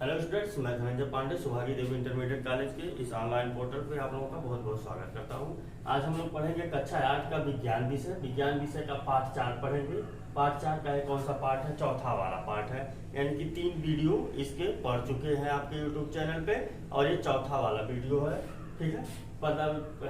Hello students, मैं धनंजय पांडे सुभागी देवी intermediate college के इस ऑनलाइन पोर्टल पे आप लोगों का बहुत बहुत स्वागत करता हूं। आज हम लोग पढ़ेंगे कक्षा 8 का विज्ञान विषय का पार्ट 4 पढ़ेंगे। पार्ट 4 का कौन सा पार्ट है? चौथा वाला पार्ट है, यानी कि 3 वीडियो इसके पढ़ चुके हैं आपके यूट्यूब चैनल पे और ये चौथा वाला वीडियो है। ठीक है,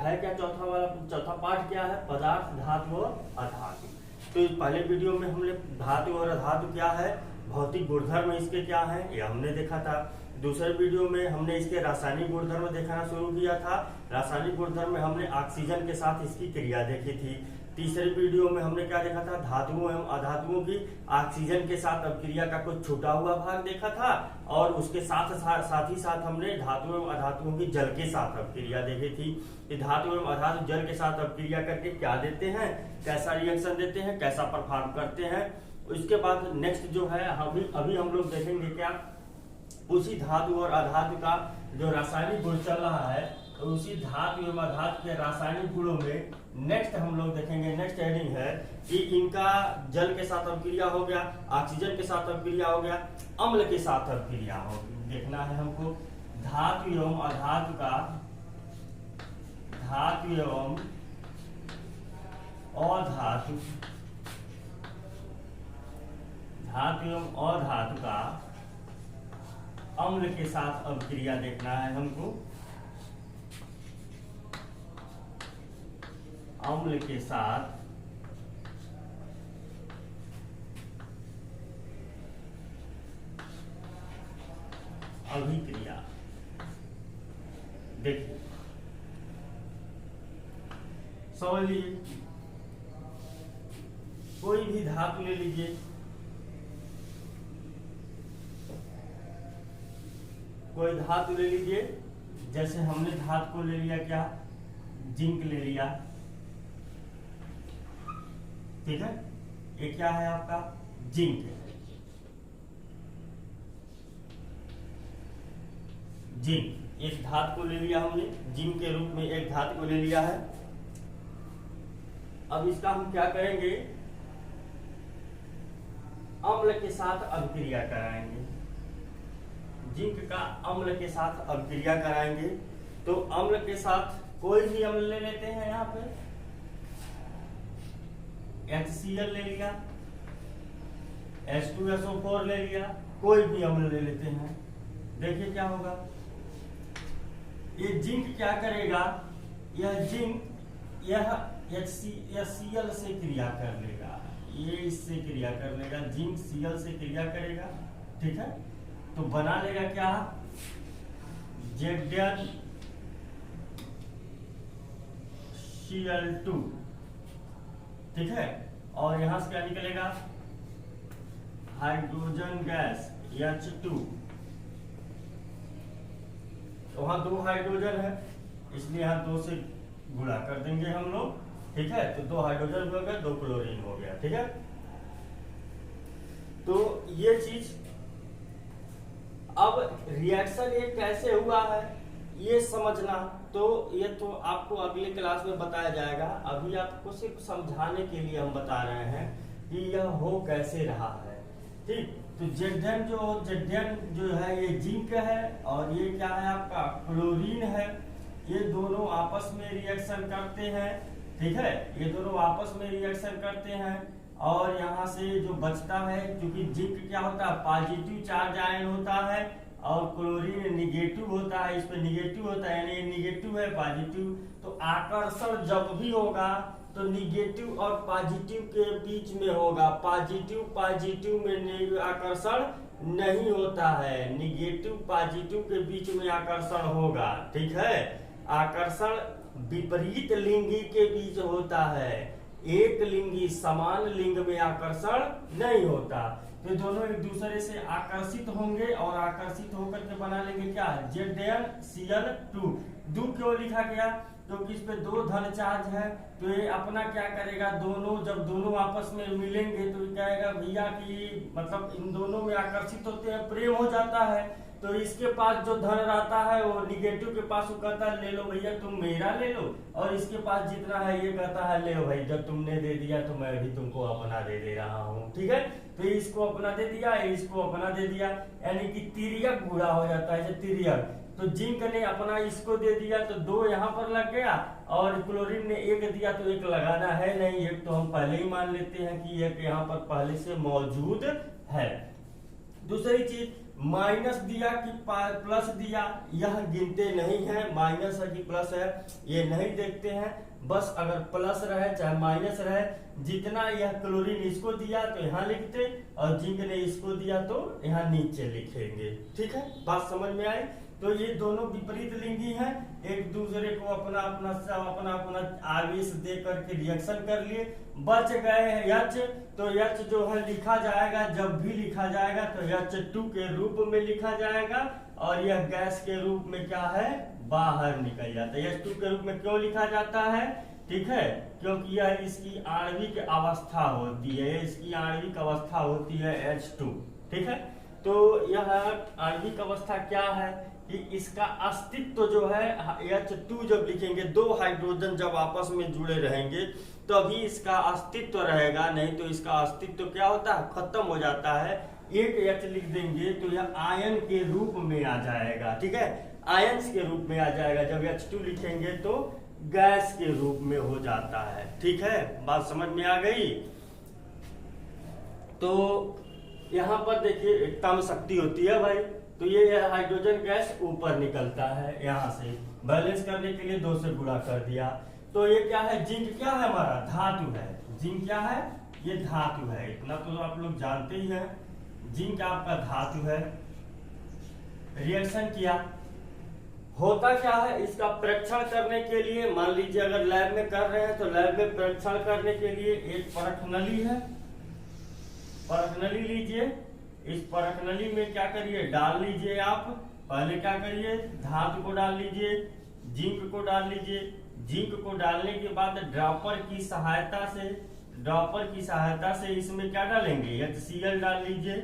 है क्या चौथा पार्ट क्या है? पदार्थ, धातु और अधातु। तो पहले वीडियो में हमने धातु और अधातु क्या है, भौतिक गुणधर्म इसके क्या है, ये हमने देखा था। दूसरे वीडियो में हमने इसके रासायनिक गुणधर्म देखना शुरू किया था। रासायनिक गुणधर्म में हमने ऑक्सीजन के साथ इसकी क्रिया देखी थी। तीसरे वीडियो में हमने क्या देखा था? धातुओं एवं अधातुओं की ऑक्सीजन के साथ अपक्रिया का कुछ छूटा हुआ भाग देखा था और उसके साथ ही साथ हमने धातुओं एवं अधातुओं की जल के साथ अपक्रिया देखी थी कि धातु एवं अधातु जल के साथ अपक्रिया करके क्या देते हैं, कैसा रिएक्शन देते हैं, कैसा परफॉर्म करते हैं। उसके बाद नेक्स्ट जो है अभी हम लोग देखेंगे क्या, उसी धातु और अधातु का जो रासायनिक गुण चल रहा है, तो उसी धातु एवं अधातु के रासायनिक गुणों में नेक्स्ट हम लोग देखेंगे, नेक्स्ट हेडिंग है कि इनका जल के साथ अपक्रिया हो गया, ऑक्सीजन के साथ अपक्रिया हो गया, अम्ल के साथ अपक्रिया हो गई। देखना है हमको धातु एवं अधातु का, धातु एवं अधातु, धातु एवं अधातु का अम्ल के साथ अपक्रिया देखना है हमको। अम्ल के साथ अभिक्रिया। देखिए समझ लीजिए, कोई भी धातु ले लीजिए, कोई धातु ले लीजिए, जैसे हमने धातु को ले लिया क्या, जिंक ले लिया। ठीक है, ये क्या है आपका? जिंक है। जिंक एक धातु को ले लिया हमने, जिंक के रूप में एक धातु को ले लिया है। अब इसका हम क्या करेंगे, अम्ल के साथ अभिक्रिया कराएंगे। जिंक का अम्ल के साथ अभिक्रिया कराएंगे, तो अम्ल के साथ कोई भी अम्ल ले लेते हैं। यहाँ पे HCl ले लिया, H2SO4 ले लिया, कोई भी अम्ल ले लेते हैं। देखिए क्या होगा, ये जिंक क्या करेगा, यह जिंक यह HCl से क्रिया कर लेगा, ये इससे क्रिया कर लेगा, जिंक Cl से क्रिया करेगा। ठीक है, तो बना लेगा क्या, ZnCl2। ठीक है, और यहां से क्या निकलेगा, हाइड्रोजन गैस H2। तो वहां 2 हाइड्रोजन है, इसलिए यहां 2 से गुणा कर देंगे हम लोग। ठीक है, तो 2 हाइड्रोजन हो गया, 2 क्लोरीन हो गया। ठीक है, तो ये चीज, अब रिएक्शन ये कैसे हुआ है ये समझना, तो ये तो आपको अगले क्लास में बताया जाएगा। अभी आपको सिर्फ समझाने के लिए हम बता रहे हैं कि यह हो कैसे रहा है। ठीक, तो Zn जो है ये जिंक है और ये क्या है आपका क्लोरीन है। ये दोनों आपस में रिएक्शन करते हैं। ठीक है, ये दोनों आपस में रिएक्शन करते हैं और यहाँ से जो बचता है, क्योंकि जिंक क्या होता है, पॉजिटिव चार्ज आयन होता है और क्लोरीन निगेटिव होता है, इस पे निगेटिव होता है, यानी निगेटिव है पॉजिटिव। तो आकर्षण जब भी होगा तो निगेटिव और पॉजिटिव के बीच में होगा, पॉजिटिव में आकर्षण नहीं होता है, निगेटिव पॉजिटिव के बीच में आकर्षण होगा। ठीक है, आकर्षण विपरीत लिंगी के बीच होता है, एक लिंगी समान लिंग में आकर्षण नहीं होता। तो दोनों एक दूसरे से आकर्षित होंगे और आकर्षित होकर के बना लेंगे क्या, ZnCl2। 2 क्यों लिखा गया, क्योंकि इस पे 2 धन चार्ज है। तो ये अपना क्या करेगा, जब दोनों आपस में मिलेंगे तो ये कहेगा भैया कि मतलब इन दोनों में आकर्षित होते हैं, प्रेम हो जाता है। तो इसके पास जो धन रहता है वो निगेटिव के पास वो कहता है ले लो भैया तुम मेरा ले लो, और इसके पास जितना है ये कहता है ले लो भाई जब तुमने दे दिया तो मैं भी तुमको अपना दे रहा हूँ। ठीक है, तो इसको अपना दे दिया, इसको अपना दे दिया, यानी कि तिर्यक गुणा हो जाता है। तिर्यक, तो जिंक ने अपना इसको दे दिया तो 2 यहाँ पर लग गया, और क्लोरीन ने 1 दिया तो 1 लगाना है नहीं, 1 तो हम पहले ही मान लेते हैं कि 1 यहाँ पर पहले से मौजूद है। दूसरी चीज माइनस दिया कि प्लस दिया, यह गिनते नहीं है, माइनस है कि प्लस है ये नहीं देखते हैं, बस अगर प्लस रहे चाहे माइनस रहे, जितना यह क्लोरीन इसको दिया तो यहाँ लिखते, और जिंक ने इसको दिया तो यहाँ नीचे लिखेंगे। ठीक है, बात समझ में आई। तो ये दोनों विपरीत लिंगी हैं, एक दूसरे को अपना अपना आवेश दे करके रिएक्शन कर लिए। बच गए H, तो H जो है लिखा जाएगा, जब भी लिखा जाएगा तो H2 के रूप में लिखा जाएगा, और यह गैस के रूप में क्या है बाहर निकल जाता है। H2 के रूप में क्यों लिखा जाता है? ठीक है, क्योंकि यह इसकी आणविक अवस्था होती है, इसकी आणविक अवस्था होती है H2। ठीक है, तो यह आणविक अवस्था क्या है कि इसका अस्तित्व जो है H2 जब लिखेंगे, 2 हाइड्रोजन जब आपस में जुड़े रहेंगे तभी इसका अस्तित्व रहेगा, नहीं तो इसका अस्तित्व क्या होता है खत्म हो जाता है। एक H लिख देंगे तो यह आयन के रूप में आ जाएगा। ठीक है, आयंस के रूप में आ जाएगा, जब H2 लिखेंगे तो गैस के रूप में हो जाता है। ठीक है, बात समझ में आ गई। तो यहाँ पर देखिए कम शक्ति होती है भाई, तो ये हाइड्रोजन गैस ऊपर निकलता है, यहाँ से बैलेंस करने के लिए 2 से गुणा कर दिया। तो ये क्या है, जिंक क्या है हमारा धातु है, जिंक क्या है ये धातु है, इतना तो आप लोग जानते ही हैं, जिंक आपका धातु है। रिएक्शन किया, होता क्या है इसका परीक्षण करने के लिए, मान लीजिए अगर लैब में कर रहे हैं तो लैब में परीक्षण करने के लिए एक परख नली है, परख नली लीजिए, इस परख नली में क्या करिए डाल लीजिए आप, पहले क्या करिए धातु को डाल लीजिए, जिंक को डाल लीजिए, जिंक को डालने के बाद ड्रॉपर की सहायता से इसमें क्या डालेंगे HCl डाल लीजिए।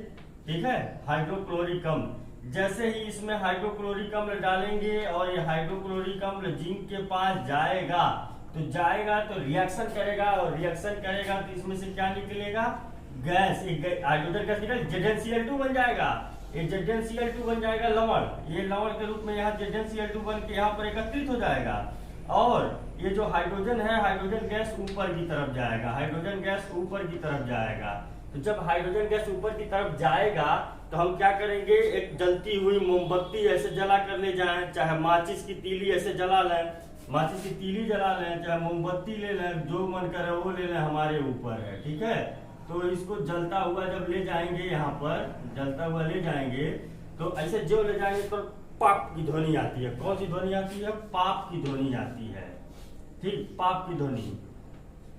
ठीक है, हाइड्रोक्लोरिक अम्ल, जैसे ही इसमें हाइड्रोक्लोरिक अम्ल डालेंगे और ये हाइड्रोक्लोरिक अम्ल जिंक के पास जाएगा तो रिएक्शन करेगा, और रिएक्शन करेगा तो इसमें से क्या निकलेगा गैस, हाइड्रोजन गैस निकल ZnCl2 बन जाएगा, ये ZnCl2 बन जाएगा लवण, ये लवण के रूप में यहाँ ZnCl2 बन के यहाँ पर एकत्रित हो जाएगा, और ये जो हाइड्रोजन है हाइड्रोजन गैस ऊपर की तरफ जाएगा, हाइड्रोजन गैस ऊपर की तरफ जाएगा। तो जब हाइड्रोजन गैस ऊपर की तरफ जाएगा तो हम क्या करेंगे, एक जलती हुई मोमबत्ती ऐसे जला कर ले जाएं, चाहे माचिस की तीली ऐसे जला लें, माचिस की तीली जला लें, चाहे मोमबत्ती ले लें, जो मन करे वो ले लें, हमारे ऊपर है। ठीक है, तो इसको जलता हुआ जब ले जाएंगे, यहाँ पर जलता हुआ ले जाएंगे तो ऐसे जो ले जाएंगे तो पाप की ध्वनि आती है। कौन सी ध्वनि आती है? पाप की ध्वनि आती है। ठीक, पाप की ध्वनि,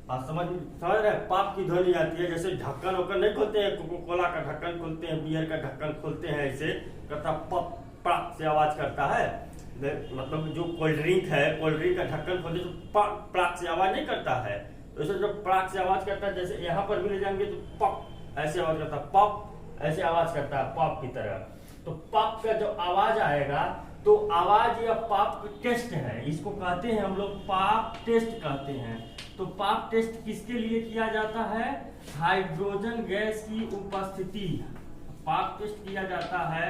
आप समझ रहे, पाप की ध्वनि आती है। जैसे ढक्कन वक्कन नहीं खोलते हैं, कोको कोला का ढक्कन खोलते हैं, बियर का ढक्कन खोलते हैं, ऐसे करता पप पाप से आवाज करता है, मतलब जो कोल्ड ड्रिंक है, कोल्ड ड्रिंक का ढक्कन खोलते तो पाप से आवाज नहीं करता है, तो इसे जब पड़ाक से आवाज करता है, जैसे यहाँ पर भी ले जाएंगे तो पप ऐसे आवाज करता है, पप ऐसे आवाज करता है पप की तरह। तो पप का जो आवाज आएगा तो आवाज या पप टेस्ट है, इसको कहते हैं हम लोग पाप टेस्ट कहते हैं। तो पाप टेस्ट किसके लिए किया जाता है? हाइड्रोजन गैस की उपस्थिति, पाप टेस्ट किया जाता है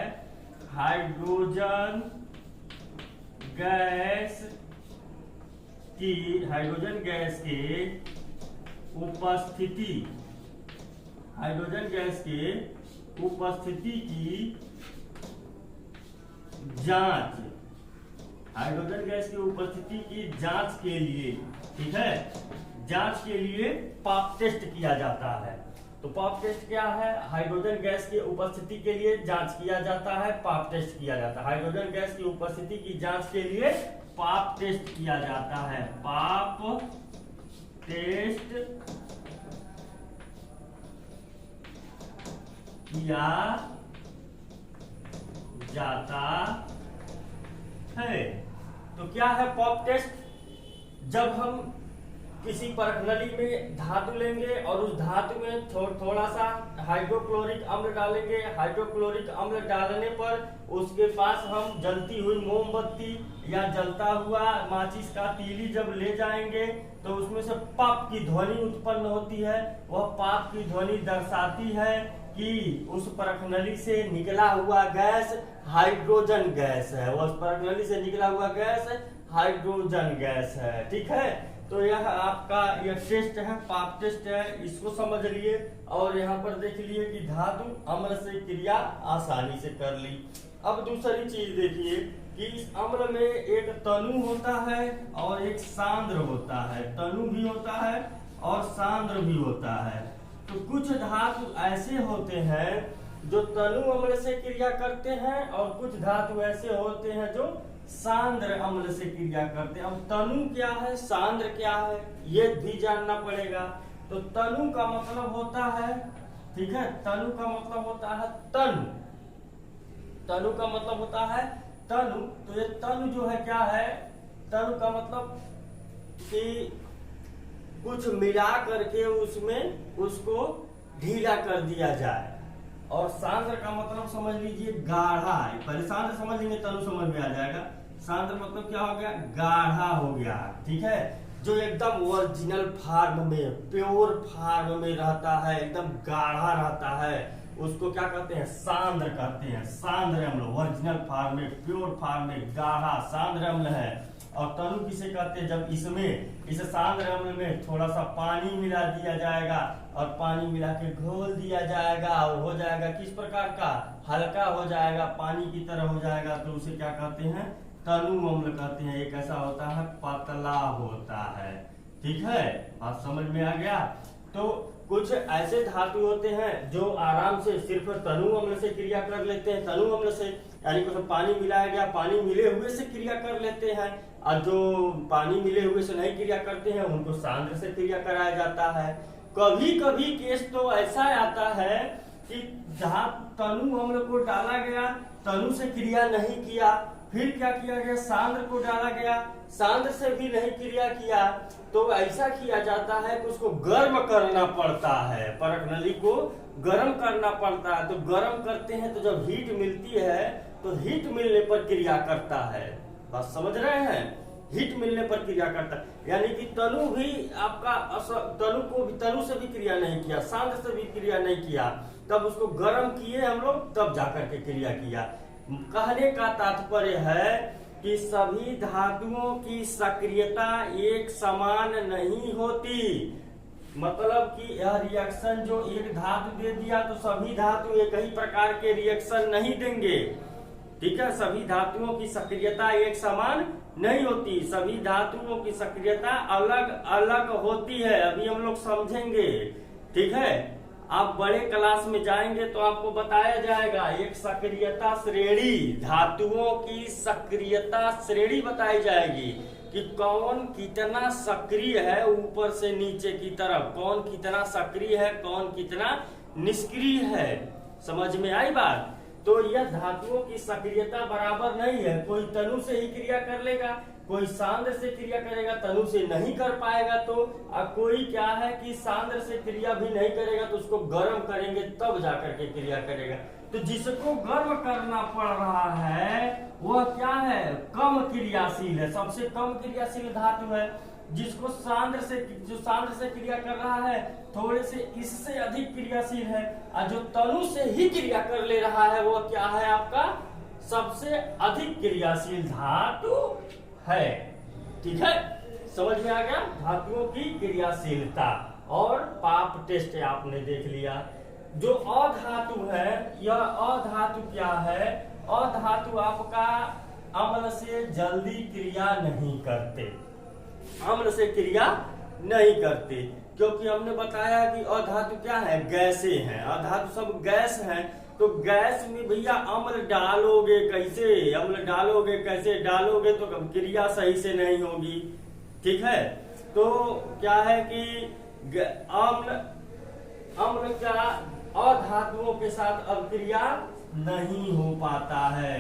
हाइड्रोजन गैस की, हाइड्रोजन गैस के उपस्थिति, हाइड्रोजन गैस के उपस्थिति की जांच, हाइड्रोजन गैस की उपस्थिति की जांच के लिए, ठीक है, जांच के लिए पाप टेस्ट किया जाता है। तो पाप टेस्ट क्या है? हाइड्रोजन गैस की उपस्थिति के लिए जांच किया जाता है, पाप टेस्ट किया जाता है। हाइड्रोजन गैस की उपस्थिति की जांच के लिए पाप टेस्ट किया जाता है, पाप टेस्ट किया जाता है। तो क्या है पाप टेस्ट? जब हम किसी परख नली में धातु लेंगे और उस धातु में थोड़ा सा हाइड्रोक्लोरिक अम्ल डालेंगे। हाइड्रोक्लोरिक अम्ल डालने पर उसके पास हम जलती हुई मोमबत्ती या जलता हुआ माचिस का तीली जब ले जाएंगे तो उसमें से पप की ध्वनि उत्पन्न होती है। वह पप की ध्वनि दर्शाती है कि उस परख नली से निकला हुआ गैस हाइड्रोजन गैस है। वह उस परख नली से निकला हुआ गैस हाइड्रोजन गैस है। ठीक है, तो यह आपका यह टेस्ट है, पाप टेस्ट है, इसको समझ लिए। और यहाँ पर देख लिए कि धातु अम्ल से क्रिया आसानी से कर ली। अब दूसरी चीज देखिए कि इस अम्ल में एक तनु होता है और एक सांद्र होता है। तनु भी होता है और सांद्र भी होता है। तो कुछ धातु ऐसे होते हैं जो तनु अम्ल से क्रिया करते हैं और कुछ धातु ऐसे होते हैं जो सांद्र अम्ल से क्रिया करते हैं। अब तनु क्या है, सांद्र क्या है, ये भी जानना पड़ेगा। तो तनु का मतलब होता है, ठीक है, तनु का मतलब होता है तनु। तनु का मतलब होता है तनु। तो ये तनु जो है क्या है, तनु का मतलब कि कुछ मिला करके उसमें उसको ढीला कर दिया जाए। और सांद्र का मतलब समझ लीजिए गाढ़ा है। पहले सांद्र समझ लेंगे तनु समझ में आ जाएगा। सांद्र मतलब क्या हो गया, गाढ़ा हो गया। ठीक है, जो एकदम ओरिजिनल फॉर्म में, प्योर फॉर्म में रहता है, एकदम गाढ़ा रहता है, उसको क्या कहते हैं, सांद्र कहते हैं। सांद्र अम्ल ओरिजिनल फॉर्म में, प्योर फॉर्म में गाढ़ा सांद्र अम्ल है। और तनु किसे कहते हैं, जब इसमें इस सांद्र अम्ल में थोड़ा सा पानी मिला दिया जाएगा और पानी मिला के घोल दिया जाएगा और हो जाएगा किस प्रकार का, हल्का हो जाएगा, पानी की तरह हो जाएगा, तो उसे क्या कहते हैं, तनु अम्ल कहते हैं। एक ऐसा होता है पतला होता है। ठीक है, बात समझ में आ गया। तो कुछ ऐसे धातु होते हैं जो आराम से सिर्फ तनु अम्ल से क्रिया कर लेते हैं। तनु अम्ल से यानी कि पानी मिलाया गया, पानी मिले हुए से क्रिया कर लेते हैं। और जो पानी मिले हुए से नहीं क्रिया करते हैं उनको सांद्र से क्रिया कराया जाता है। कभी कभी केस तो ऐसा आता है कि जहाँ तनु अम्ल को डाला गया, तनु से क्रिया नहीं किया, फिर क्या किया गया, सांद्र को डाला गया, सांद्र से भी नहीं क्रिया किया, तो ऐसा किया जाता है कि उसको गर्म करना पड़ता है। परख नली को गर्म करना पड़ता है। तो गर्म करते हैं तो जब हीट मिलती है तो हीट मिलने पर क्रिया करता है। बात समझ रहे हैं, हीट मिलने पर क्रिया करता है। यानी कि तनु भी आपका तनु से भी क्रिया नहीं किया, सांद्र से भी क्रिया नहीं किया, तब उसको गर्म किए हम लोग, तब जाकर के क्रिया किया। कहने का तात्पर्य है कि सभी धातुओं की सक्रियता एक समान नहीं होती। मतलब कि यह रिएक्शन जो एक धातु दे दिया तो सभी धातु एक ही प्रकार के रिएक्शन नहीं देंगे। ठीक है, सभी धातुओं की सक्रियता एक समान नहीं होती, सभी धातुओं की सक्रियता अलग अलग होती है। अभी हम लोग समझेंगे। ठीक है, आप बड़े क्लास में जाएंगे तो आपको बताया जाएगा एक सक्रियता श्रेणी, धातुओं की सक्रियता श्रेणी बताई जाएगी कि कौन कितना सक्रिय है, ऊपर से नीचे की तरफ कौन कितना सक्रिय है, कौन कितना निष्क्रिय है। समझ में आई बात। तो यह धातुओं की सक्रियता बराबर नहीं है। कोई तनु से ही क्रिया कर लेगा, कोई सांद्र से क्रिया करेगा, तनु से नहीं कर पाएगा। तो कोई क्या है कि सांद्र से क्रिया भी नहीं करेगा तो उसको गर्म करेंगे तब जाकर के क्रिया करेगा। तो जिसको गर्म करना पड़ रहा है वह क्या है, कम क्रियाशील है, सबसे कम क्रियाशील धातु है। जिसको जो सांद्र से क्रिया कर रहा है थोड़े से इससे अधिक क्रियाशील है, और जो तनु से ही क्रिया कर ले रहा है वो क्या है, आपका सबसे अधिक क्रियाशील धातु है। ठीक है, समझ में आ गया धातुओं की क्रियाशीलता। और पाप टेस्ट आपने देख लिया। जो अधातु है, यह अधातु क्या है, अधातु आपका अम्ल से जल्दी क्रिया नहीं करते, अम्ल से क्रिया नहीं करते, क्योंकि हमने बताया कि अधातु क्या है, गैसें हैं। अधातु सब गैस हैं। तो गैस में भैया अम्ल डालोगे कैसे, अम्ल डालोगे कैसे, डालोगे तो क्रिया सही से नहीं होगी। ठीक है, तो क्या है कि अम्ल क्या अधातुओं के साथ अभिक्रिया नहीं हो पाता है,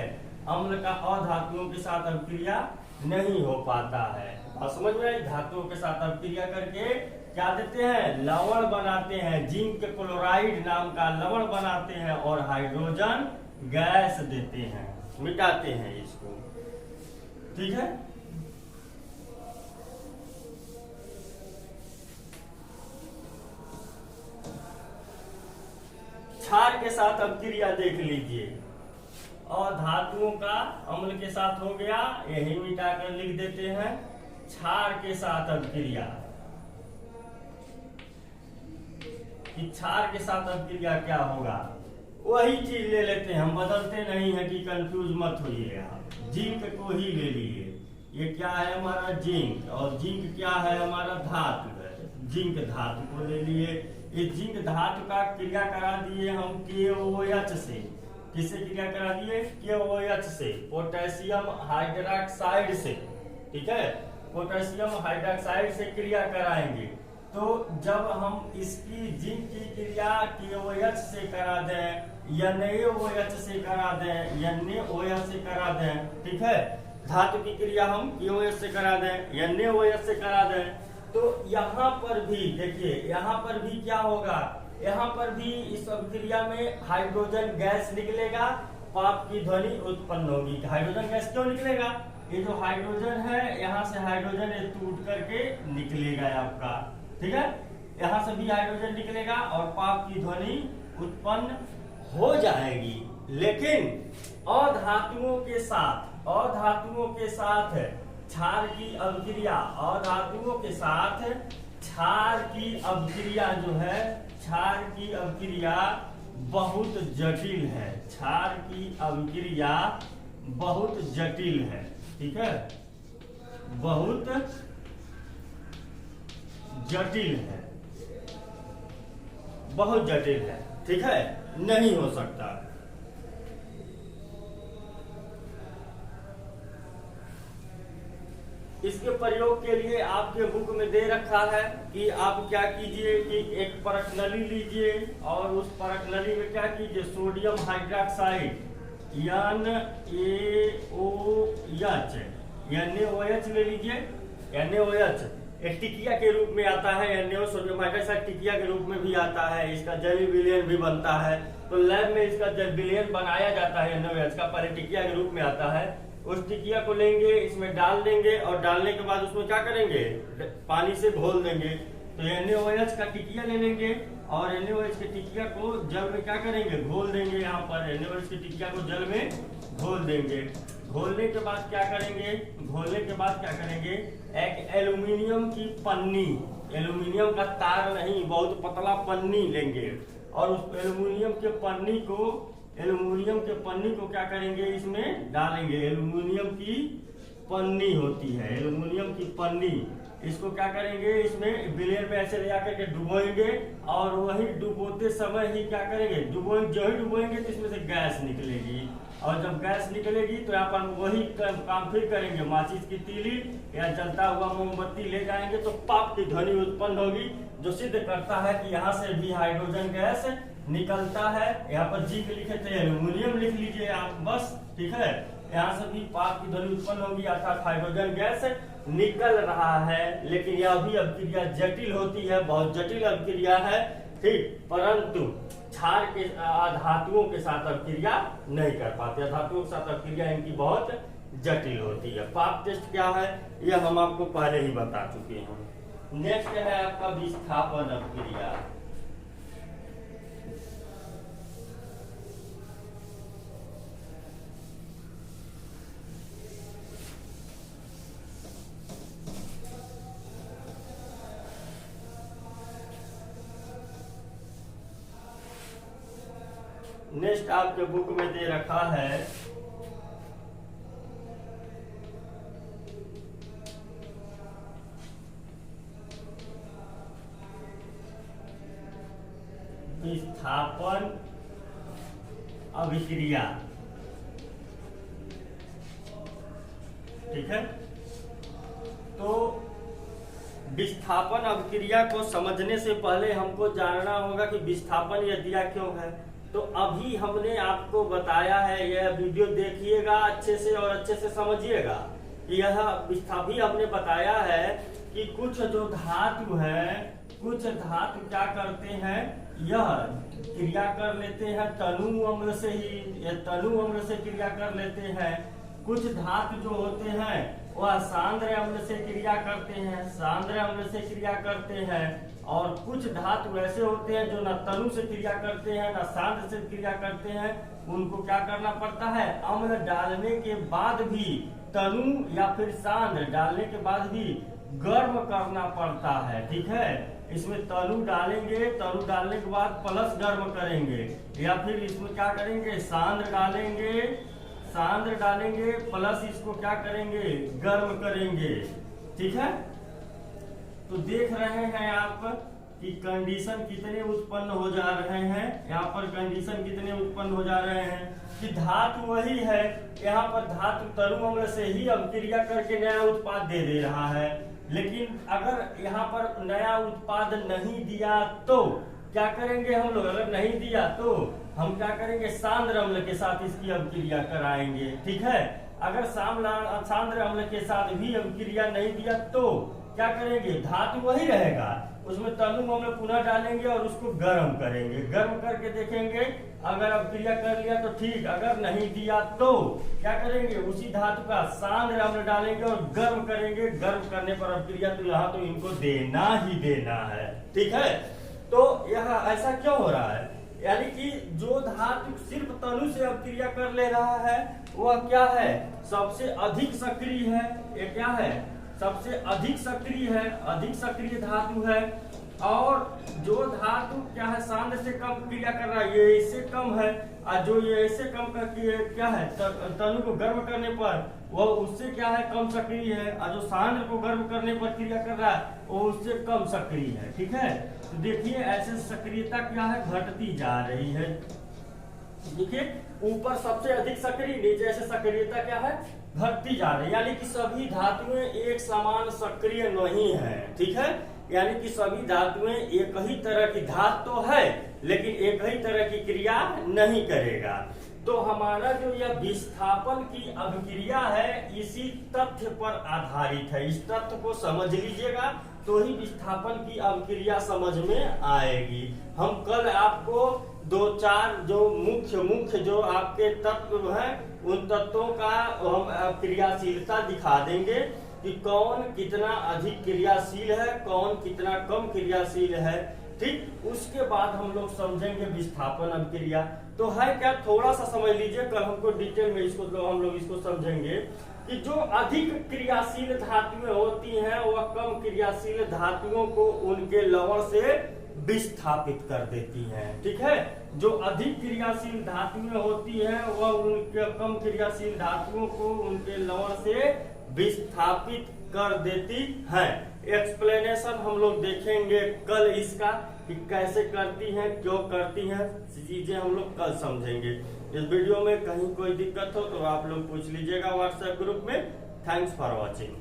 अम्ल का अधातुओं के साथ अभिक्रिया नहीं हो पाता है। और समझ में आई, धातुओं के साथ अभिक्रिया करके क्या देते हैं, लवण बनाते हैं, जिंक क्लोराइड नाम का लवण बनाते हैं और हाइड्रोजन गैस देते हैं, मिटाते हैं इसको। ठीक है, क्षार के साथ अभिक्रिया देख लीजिए, और धातुओं का अम्ल के साथ हो गया, यही मिटाकर लिख देते हैं क्षार के साथ अभिक्रिया। कि क्षार के साथ अभिक्रिया क्या होगा, वही चीज ले लेते हैं, हम बदलते नहीं है कि कंफ्यूज मत होइए आप। जिंक को ही ले लिए, ये क्या है हमारा जिंक, और जिंक क्या है हमारा धातु है, जिंक धातु को ले लिए। ये जिंक धातु का क्रिया करा दिए हम KOH से, किससे क्रिया करा दिए, KOH से, पोटेशियम हाइड्रोक्साइड से। ठीक है, पोटेशियम हाइड्रोक्साइड से क्रिया कराएंगे, तो जब हम इसकी जिंक की क्रिया KOH से करा दें, NaOH से करा दें, NaOH से करा दें, ठीक है, धातु की क्रिया हम KOH से करा दें, NaOH से करा दें, तो यहाँ पर भी देखिए, यहाँ पर भी क्या होगा, यहाँ पर भी इस अभिक्रिया में हाइड्रोजन गैस निकलेगा, पाप की ध्वनि उत्पन्न होगी। हाइड्रोजन गैस क्यों निकलेगा, ये जो हाइड्रोजन है यहाँ से हाइड्रोजन टूट करके निकलेगा आपका, ठीक है, यहाँ से भी हाइड्रोजन निकलेगा और पाप की ध्वनि उत्पन्न हो जाएगी। लेकिन अधातुओं के साथ क्षार की अभिक्रिया, अधातुओं के साथ क्षार की अभिक्रिया जो है, क्षार की अभिक्रिया बहुत जटिल है, क्षार की अभिक्रिया बहुत जटिल है। ठीक है, बहुत जटिल है, बहुत जटिल है। ठीक है, नहीं हो सकता। इसके प्रयोग के लिए आपके बुक में दे रखा है कि आप क्या कीजिए कि एक परख नली लीजिए और उस परख नली में क्या कीजिए, सोडियम हाइड्रोक्साइड NaOH ले लीजिए। NaOH एक टिकिया के रूप में आता है, NaO सोडियम हाइड्रोक्साइड टिकिया के रूप में भी आता है, इसका जैव विलयन भी बनता है। तो लैब में इसका जैव विलयन बनाया जाता है, NaOH का पहले टिकिया के रूप में आता है। उस टिकिया को लेंगे, इसमें डाल देंगे और डालने के बाद उसमें क्या करेंगे, पानी से घोल देंगे। तो NaOH का टिकिया ले लेंगे और NaOH के टिकिया को जल में क्या करेंगे, घोल देंगे। यहाँ पर NaOH के टिकिया को जल में घोल देंगे। घोलने के बाद क्या करेंगे, एक एल्यूमिनियम की पन्नी, एल्यूमिनियम का तार नहीं, बहुत पतला पन्नी लेंगे और उस एल्यूमिनियम के पन्नी को क्या करेंगे, इसमें डालेंगे। एल्यूमिनियम की पन्नी होती है, एल्यूमिनियम की पन्नी, इसको क्या करेंगे, इसमें विलयन में ऐसे ले आकर के डुबोएंगे और वही डुबोते समय ही क्या करेंगे, जो ही डुबोएंगे तो इसमें से गैस निकलेगी। और जब गैस निकलेगी तो यहाँ पर वही काम फिर करेंगे, माचिस की तीली या जलता हुआ मोमबत्ती ले जाएंगे तो पाप की ध्वनि उत्पन्न होगी, जो सिद्ध करता है कि यहाँ से भी हाइड्रोजन गैस निकलता है। यहाँ पर जिंक लिखे थे, एल्यूमिनियम लिख लीजिए आप बस। ठीक है, यहाँ से भी पाप की ध्वनि उत्पन्न होगी, अर्थात हाइड्रोजन गैस निकल रहा है। लेकिन यह भी अभिक्रिया जटिल होती है, बहुत जटिल अभिक्रिया है। ठीक, परंतु क्षार के धातुओं के साथ अभिक्रिया नहीं कर पाते, धातुओं के साथ अभिक्रिया इनकी बहुत जटिल होती है। पाप टेस्ट क्या है यह हम आपको पहले ही बता चुके हैं। नेक्स्ट है आपका विस्थापन अभिक्रिया। नेक्स्ट आपके बुक में दे रखा है विस्थापन अभिक्रिया। ठीक है, तो विस्थापन अभिक्रिया को समझने से पहले हमको जानना होगा कि विस्थापन यह दिया क्यों है। तो अभी हमने आपको बताया है, यह वीडियो देखिएगा अच्छे से और अच्छे से समझिएगा कि यह भी हमने बताया है कि कुछ जो धातु है, कुछ धातु क्या करते हैं, यह क्रिया कर लेते हैं तनु अम्ल से ही, यह तनु अम्ल से क्रिया कर लेते हैं। कुछ धातु जो होते हैं वह सांद्र अम्ल से क्रिया करते हैं, सांद्र अम्ल से क्रिया करते हैं। और कुछ धातु ऐसे होते हैं जो न तनु से क्रिया करते हैं न सांद्र से क्रिया करते हैं, उनको क्या करना पड़ता है, अम्ल डालने के बाद भी, तनु या फिर सांद्र डालने के बाद भी गर्म करना पड़ता है। ठीक है, इसमें तनु डालेंगे, तनु डालने के बाद प्लस गर्म करेंगे, या फिर इसमें क्या करेंगे, सांद्र डालेंगे, सांद्र डालेंगे प्लस इसको क्या करेंगे, गर्म करेंगे। ठीक है, तो देख रहे हैं आप कि कंडीशन कितने उत्पन्न हो जा रहे हैं, यहाँ पर कंडीशन कितने उत्पन्न हो जा रहे हैं कि धातु वही है, यहाँ पर धातु तनु अम्ल से ही अभिक्रिया करके नया उत्पाद दे रहा है। लेकिन अगर यहाँ पर नया उत्पाद नहीं दिया तो क्या करेंगे हम लोग, अगर नहीं दिया तो हम क्या करेंगे, सांद्र अम्ल के साथ इसकी अभिक्रिया कराएंगे। ठीक है, अगर सांद्र अम्ल के साथ भी अभिक्रिया नहीं दिया तो क्या करेंगे, धातु वही रहेगा, उसमें तनु अम्ल पुनः डालेंगे और उसको गर्म करेंगे, गर्म करके देखेंगे अगर अभिक्रिया कर लिया तो ठीक, अगर नहीं दिया तो क्या करेंगे, उसी धातु का सांद्र अम्ल डालेंगे और गर्म करेंगे, गर्म करने पर अभिक्रिया तो यहाँ तो इनको देना ही देना है। ठीक है, तो यह ऐसा क्यों हो रहा है, यानी कि जो धातु सिर्फ तनु से अभिक्रिया कर ले रहा है वह क्या है, सबसे अधिक सक्रिय है। ये क्या है, सबसे अधिक सक्रिय है, अधिक सक्रिय धातु है। और जो धातु क्या है, सांद्र से कम क्रिया कर रहा है, ये इससे कम है, और जो ये इससे कम का क्या है, तनु को गर्म करने पर वो उससे क्या है, कम सक्रिय है, और जो सांद्र को गर्म करने पर क्रिया कर रहा है वो उससे कम सक्रिय है। ठीक है, तो देखिए ऐसे सक्रियता क्या है, घटती जा रही है। देखिए ऊपर सबसे अधिक सक्रिय, नीचे ऐसे सक्रियता क्या है, घटती जा रही है, यानी कि सभी धातुएं एक समान सक्रिय नहीं है। ठीक है, यानी कि सभी धातुएं एक ही तरह की धातु तो है लेकिन एक ही तरह की क्रिया नहीं करेगा। तो हमारा जो यह विस्थापन की अभिक्रिया है इसी तथ्य पर आधारित है, इस तथ्य को समझ लीजिएगा तो ही विस्थापन की अभिक्रिया समझ में आएगी। हम कल आपको 2-4 जो मुख्य जो आपके तत्व हैं उन तत्वों का हम क्रियाशीलता दिखा देंगे कि कौन कितना अधिक क्रियाशील है, कौन कितना कम क्रियाशील है। ठीक, उसके बाद हम लोग समझेंगे विस्थापन अभिक्रिया। तो है क्या, थोड़ा सा समझ लीजिए, कल हमको डिटेल में इसको तो हम लोग इसको समझेंगे कि जो अधिक क्रियाशील धातुएं होती हैं वह कम क्रियाशील धातुओं को उनके लवण से विस्थापित कर देती हैं। ठीक है, जो अधिक क्रियाशील धातुएं होती हैं वह उनके कम क्रियाशील धातुओं को उनके लवण से विस्थापित कर देती हैं। एक्सप्लेनेशन हम लोग देखेंगे कल इसका कि कैसे करती हैं, क्यों करती हैं, चीजें हम लोग कल समझेंगे। इस वीडियो में कहीं कोई दिक्कत हो तो आप लोग पूछ लीजिएगा व्हाट्सएप ग्रुप में। Thanks for watching.